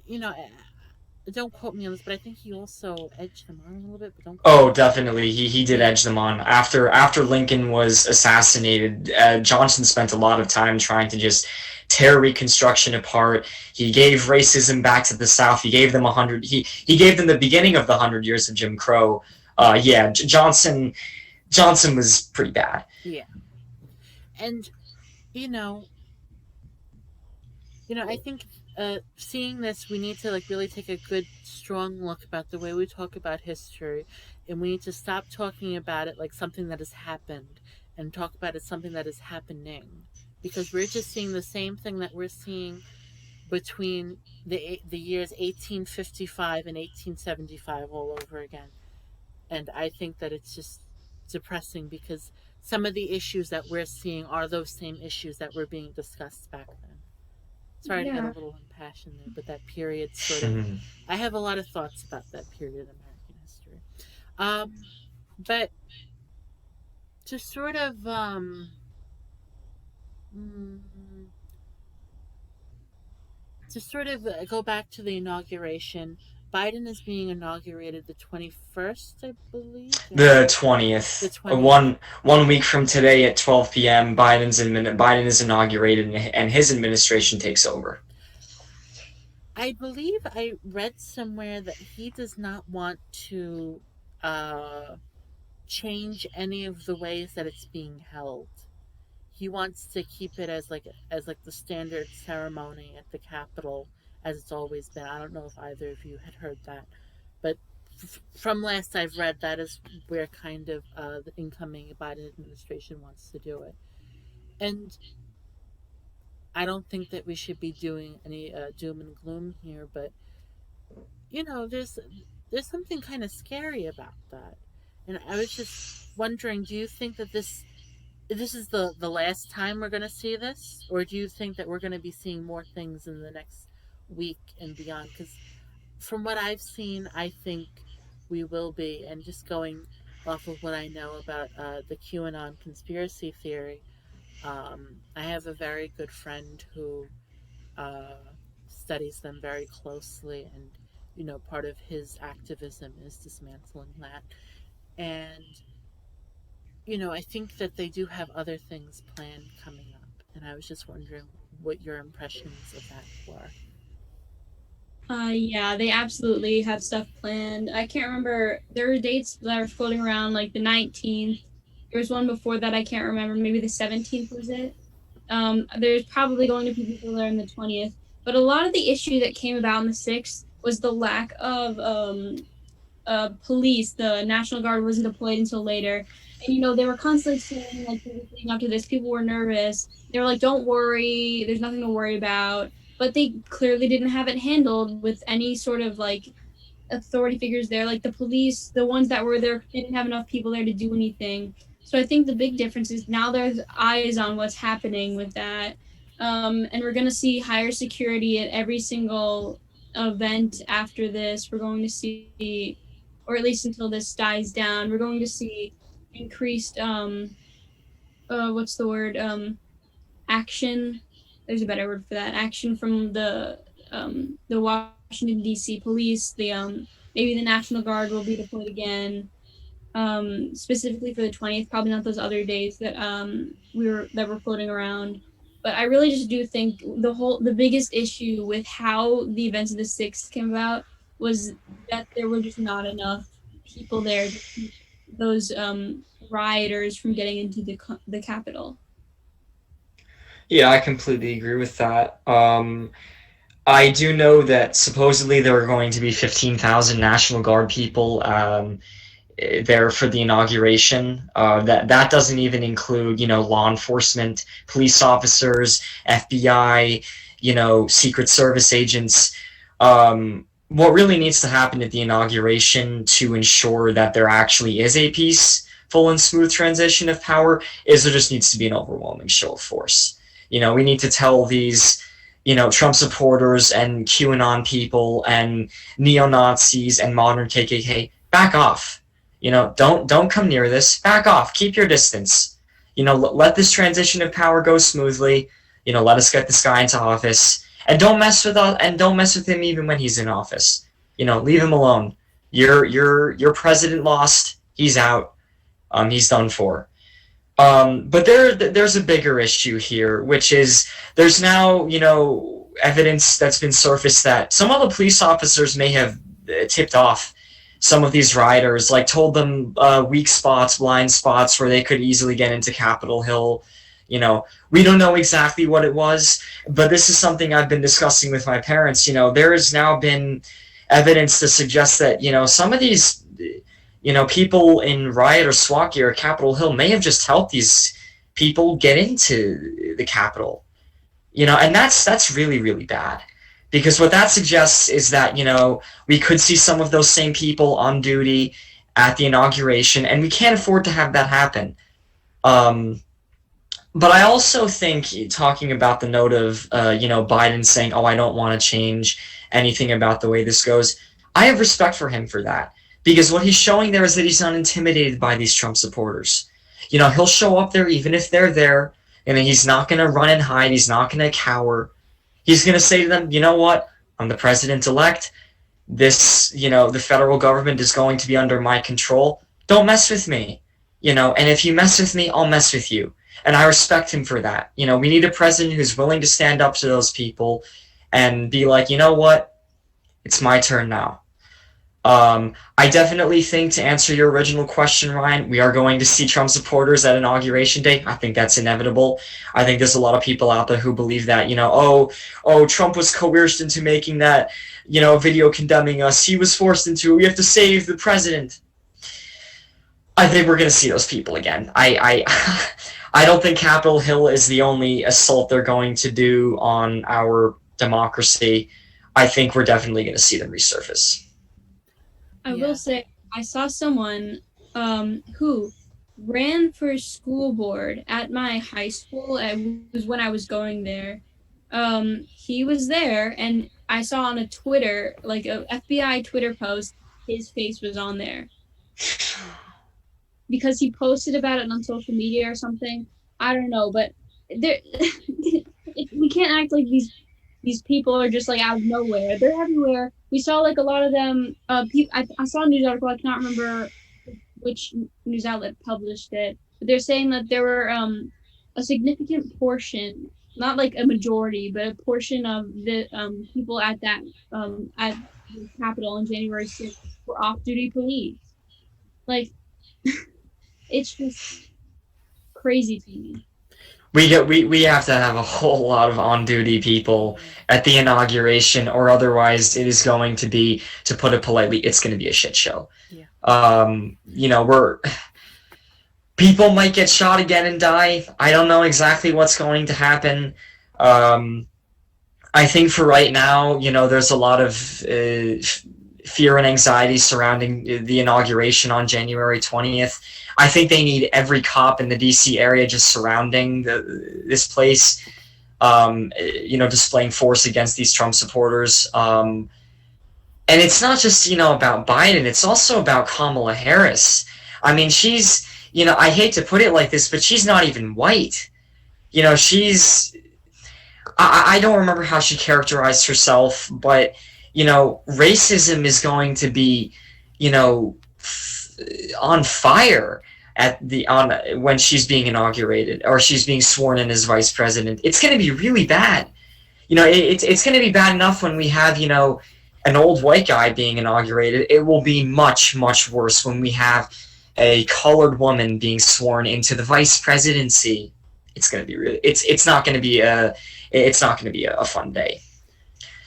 don't quote me on this, but I think he also edged them on a little bit, but don't quote Oh, me. definitely. He did Yeah. edge them on. After Lincoln was assassinated, Johnson spent a lot of time trying to just tear Reconstruction apart. He gave racism back to the South. He gave them 100. He gave them the beginning of the 100 years of Jim Crow. Yeah, Johnson was pretty bad. Yeah. And, you know, I think seeing this, we need to like really take a good, strong look about the way we talk about history, and we need to stop talking about it like something that has happened, and talk about it something that is happening, because we're just seeing the same thing that we're seeing between the years 1855 and 1875 all over again. And I think that it's just depressing because some of the issues that we're seeing are those same issues that were being discussed back then. Sorry to get a Yeah. little impassioned there, but that period sort of, I have a lot of thoughts about that period in American history. But to sort of, mm, go back to the inauguration, Biden is being inaugurated the 21st, I believe. The The 20th, 20th. one week from today at 12 p.m. Biden is inaugurated and his administration takes over. I believe I read somewhere that he does not want to change any of the ways that it's being held. He wants to keep it as the standard ceremony at the Capitol as it's always been. I don't know if either of you had heard that, but from last I've read, that is where kind of the incoming Biden administration wants to do it. And I don't think that we should be doing any doom and gloom here, but there's something kind of scary about that. And I was just wondering, do you think that this is the last time we're going to see this, or do you think that we're going to be seeing more things in the next week and beyond? Because from what I've seen, I think we will be. And just going off of what I know about the QAnon conspiracy theory, I have a very good friend who uh, studies them very closely, and part of his activism is dismantling that. And I think that they do have other things planned coming up, and I was just wondering what your impressions of that were. Yeah, they absolutely have stuff planned. I can't remember. There were dates that were floating around, like the 19th. There was one before that I can't remember. Maybe the 17th was it. There's probably going to be people there on the 20th. But a lot of the issue that came about on the 6th was the lack of police. The National Guard wasn't deployed until later. And, they were constantly saying, like, leading up to this, people were nervous. They were like, don't worry, there's nothing to worry about. But they clearly didn't have it handled with any sort of, like, authority figures there. Like, the police, the ones that were there, didn't have enough people there to do anything. So I think the big difference is now there's eyes on what's happening with that. And we're going to see higher security at every single event after this. We're going to see, or at least until this dies down, we're going to see increased what's the word, action. There's a better word for that. Action from the Washington D.C. police. Maybe the National Guard will be deployed again, specifically for the 20th. Probably not those other days that were floating around. But I really just do think the biggest issue with how the events of the 6th came about was that there were just not enough people there to keep those rioters from getting into the Capitol. Yeah, I completely agree with that. I do know that supposedly there are going to be 15,000 National Guard people there for the inauguration. That doesn't even include, law enforcement, police officers, FBI, Secret Service agents. What really needs to happen at the inauguration to ensure that there actually is a peaceful and smooth transition of power is there just needs to be an overwhelming show of force. We need to tell these Trump supporters and QAnon people and neo-Nazis and modern KKK, back off. Don't come near this. Back off. Keep your distance. Let this transition of power go smoothly. Let us get this guy into office, and don't mess with us, and don't mess with him even when he's in office. Leave him alone. Your president lost. He's out. He's done for. But there's a bigger issue here, which is there's now, evidence that's been surfaced that some of the police officers may have tipped off some of these rioters, like told them weak spots, blind spots where they could easily get into Capitol Hill. We don't know exactly what it was, but this is something I've been discussing with my parents. There has now been evidence to suggest that, some of these people in riot or SWAT gear at Capitol Hill may have just helped these people get into the Capitol. And that's really, really bad. Because what that suggests is that, we could see some of those same people on duty at the inauguration, and we can't afford to have that happen. But I also think, talking about the note of, Biden saying, I don't want to change anything about the way this goes, I have respect for him for that. Because what he's showing there is that he's not intimidated by these Trump supporters. He'll show up there even if they're there, and he's not going to run and hide. He's not going to cower. He's going to say to them, you know what? I'm the president-elect. This, the federal government is going to be under my control. Don't mess with me. And if you mess with me, I'll mess with you. And I respect him for that. We need a president who's willing to stand up to those people and be like, you know what? It's my turn now. I definitely think, to answer your original question, Ryan, we are going to see Trump supporters at Inauguration Day. I think that's inevitable. I think there's a lot of people out there who believe that, Trump was coerced into making that, video condemning us. He was forced into it. We have to save the president. I think we're going to see those people again. I don't think Capitol Hill is the only assault they're going to do on our democracy. I think we're definitely going to see them resurface. I will say, I saw someone who ran for school board at my high school. It was when I was going there. He was there, and I saw on a Twitter, like a FBI Twitter post, his face was on there. Because he posted about it on social media or something. I don't know, but we can't act like these people are just like out of nowhere. They're everywhere. We saw like a lot of them. I saw a news article. I cannot remember which news outlet published it, but they're saying that there were a significant portion, not like a majority, but a portion of the people at that at the Capitol on January 6th were off-duty police. Like, it's just crazy to me. We have to have a whole lot of on-duty people at the inauguration, or otherwise it is going to be, to put it politely, it's going to be a shit show. Yeah. People might get shot again and die. I don't know exactly what's going to happen. I think for right now, there's a lot of fear and anxiety surrounding the inauguration on January 20th. I think they need every cop in the DC area just surrounding this place, displaying force against these Trump supporters. And it's not just, about Biden, it's also about Kamala Harris. I mean, she's, I hate to put it like this, but she's not even white. I don't remember how she characterized herself, but, racism is going to be, on fire when she's being inaugurated, or she's being sworn in as vice president. It's going to be really bad. It's going to be bad enough when we have, an old white guy being inaugurated. It will be much, much worse when we have a colored woman being sworn into the vice presidency. It's going to be really, it's not going to be a fun day.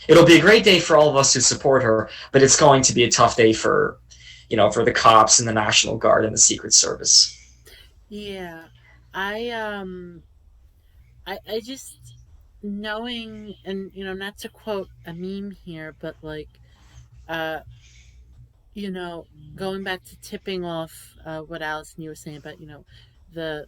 It'll be a great day for all of us who support her, but it's going to be a tough day for the cops and the National Guard and the Secret Service. Yeah, I just, knowing, and not to quote a meme here, but like, going back to tipping off what Allison, you were saying about the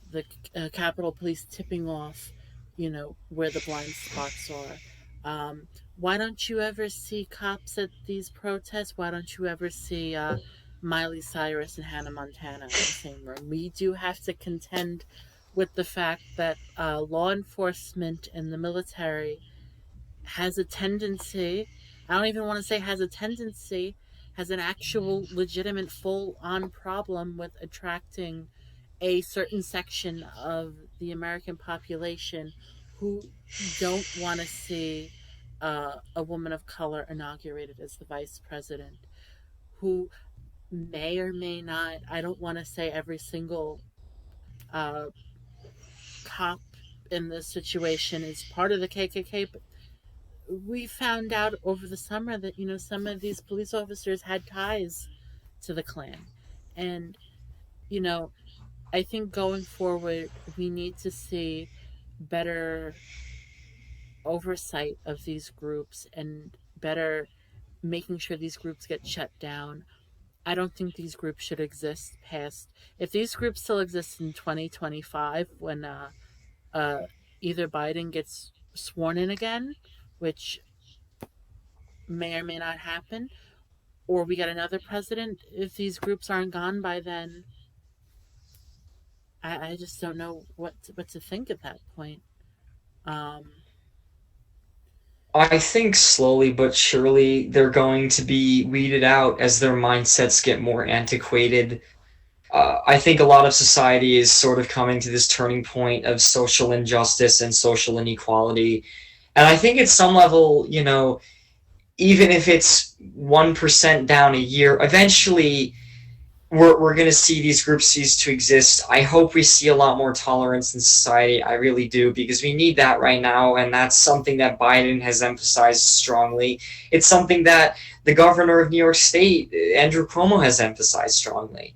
Capitol Police tipping off, where the blind spots are. Why don't you ever see cops at these protests? Why don't you ever see Miley Cyrus and Hannah Montana in the same room? We do have to contend with the fact that law enforcement and the military has a tendency, I don't even want to say has a tendency, has an actual legitimate full on problem with attracting a certain section of the American population who don't want to see a woman of color inaugurated as the vice president, who may or may not, I don't want to say every single uh, cop in this situation is part of the KKK, but we found out over the summer that, some of these police officers had ties to the Klan. And, you know, I think going forward, we need to see better oversight of these groups and better making sure these groups get shut down. I don't think these groups should exist past, if these groups still exist in 2025 when uh, either Biden gets sworn in again, which may or may not happen, or we get another president. If these groups aren't gone by then, I just don't know what to think at that point. Um, I think slowly but surely they're going to be weeded out as their mindsets get more antiquated. I think a lot of society is sort of coming to this turning point of social injustice and social inequality. And I think at some level, even if it's 1% down a year, eventually we're going to see these groups cease to exist. I hope we see a lot more tolerance in society. I really do, because we need that right now, and that's something that Biden has emphasized strongly. It's something that the governor of New York State, Andrew Cuomo, has emphasized strongly,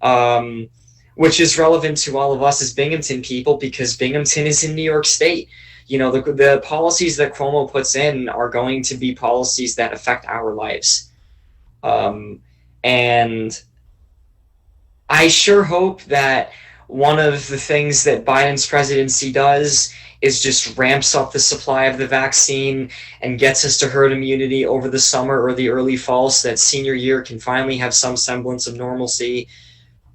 um, which is relevant to all of us as Binghamton people, because Binghamton is in New York State. The policies that Cuomo puts in are going to be policies that affect our lives. Um, and I sure hope that one of the things that Biden's presidency does is just ramps up the supply of the vaccine and gets us to herd immunity over the summer or the early fall, so that senior year can finally have some semblance of normalcy.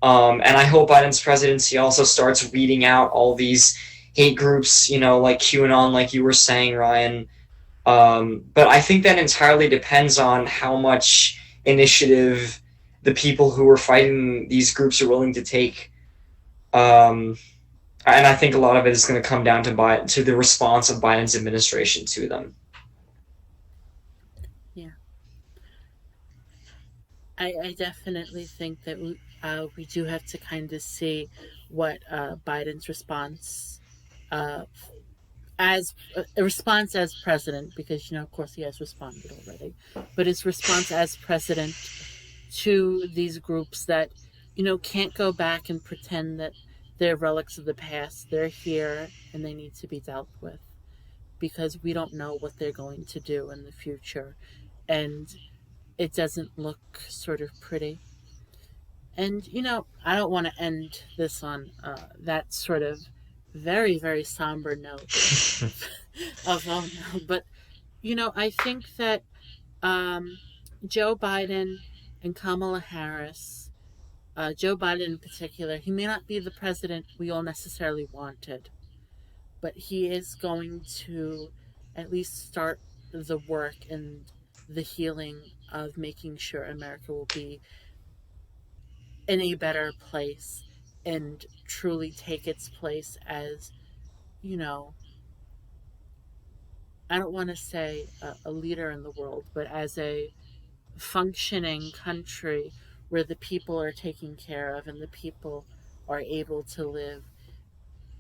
And I hope Biden's presidency also starts weeding out all these hate groups, like QAnon, like you were saying, Ryan. But I think that entirely depends on how much initiative the people who are fighting these groups are willing to take. Um, and I think a lot of it is going to come down to the response of Biden's administration to them. yeah, I definitely think that we do have to kind of see what Biden's response uh, as a response as president, because of course he has responded already, but his response as president to these groups that can't go back and pretend that they're relics of the past. They're here and they need to be dealt with, because we don't know what they're going to do in the future, and it doesn't look sort of pretty. And I don't want to end this on that sort of very very somber note of oh no, but I think that um, Joe Biden and Kamala Harris, Joe Biden in particular, he may not be the president we all necessarily wanted, but he is going to at least start the work and the healing of making sure America will be in a better place and truly take its place as, you know, I don't want to say a leader in the world, but as a functioning country where the people are taken care of and the people are able to live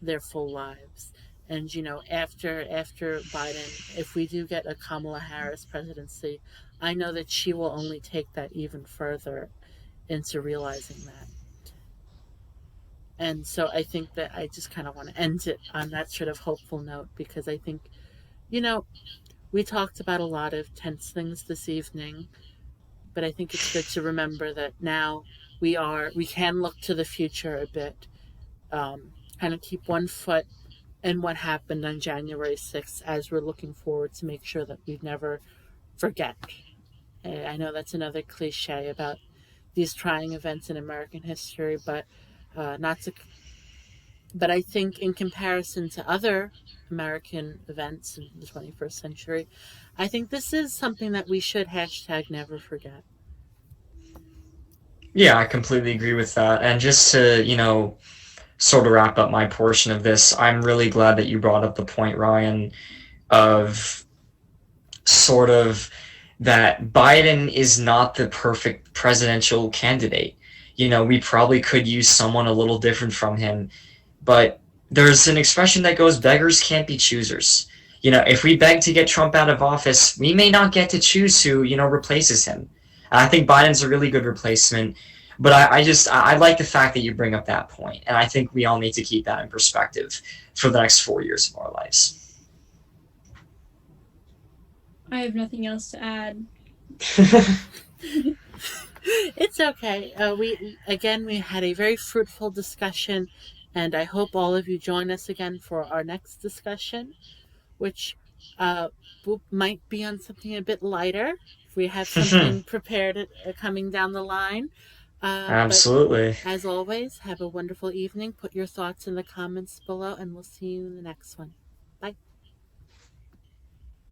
their full lives. And after Biden, if we do get a Kamala Harris presidency, I know that she will only take that even further into realizing that. And so I think that I just kind of want to end it on that sort of hopeful note, because I think, you know, we talked about a lot of tense things this evening, but I think it's good to remember that now we can look to the future a bit, kind of keep one foot and what happened on January 6th as we're looking forward to make sure that we never forget. I know that's another cliche about these trying events in American history, but not to. But I think, in comparison to other American events in the 21st century, I think this is something that we should hashtag never forget. Yeah, I completely agree with that. And just to, sort of wrap up my portion of this, I'm really glad that you brought up the point, Ryan, of sort of that Biden is not the perfect presidential candidate. We probably could use someone a little different from him, but there's an expression that goes, beggars can't be choosers. If we beg to get Trump out of office, we may not get to choose who, replaces him. And I think Biden's a really good replacement, but I like the fact that you bring up that point, and I think we all need to keep that in perspective for the next 4 years of our lives. I have nothing else to add. It's okay. We had a very fruitful discussion, and I hope all of you join us again for our next discussion, which might be on something a bit lighter. If we have something prepared coming down the line. Absolutely. But as always, have a wonderful evening. Put your thoughts in the comments below, and we'll see you in the next one.